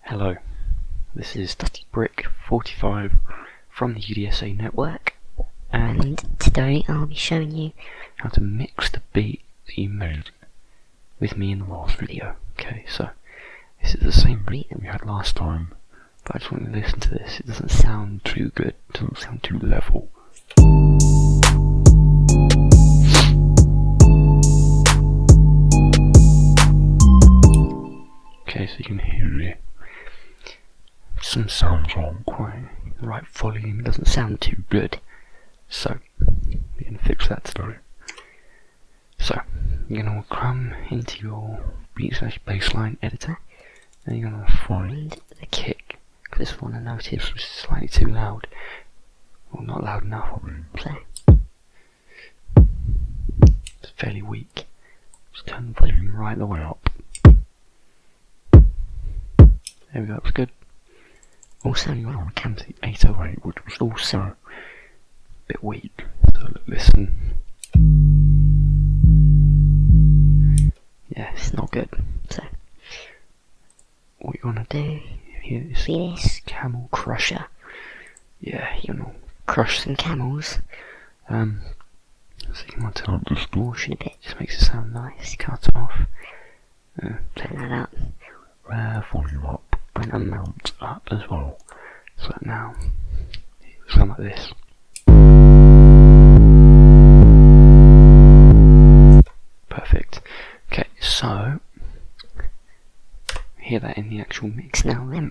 Hello, this is DustyBrick 45 from the UDSA network, and today I'll be showing you how to mix the beat that you made with me in the last video. Okay, so this is the same beat that we had last time, but I just want you to listen to this. It doesn't sound too good, it doesn't sound too level. Okay, so you can hear it. Some sounds aren't quite the right volume, it doesn't sound too good, so we're going to fix that today. So you're going to come into your beat/bassline editor, and you're going to find the kick, because this one I noticed was slightly too loud, or not loud enough. Play. It's fairly weak. Just turn the volume right the way up. There we go, that's good. Also, you want to come to the 808, which was also a bit weak. So listen. Yeah, it's not good. So, what you want to do here is this Camel Crusher. Yeah, you're gonna crush some camels. So you want to turn up the distortion a bit, just makes it sound nice. Cut off. Turn that up. Volume up. And amount up as well. So now it sounds like this. Perfect. Okay, so hear that in the actual mix now then.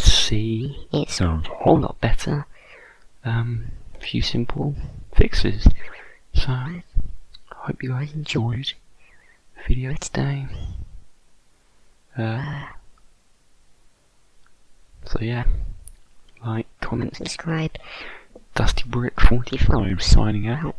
See, it sounds a whole lot better. A few simple fixes. So, I hope you guys enjoyed the video today. So yeah, like, comment, subscribe. DustyBrick 45 signing out.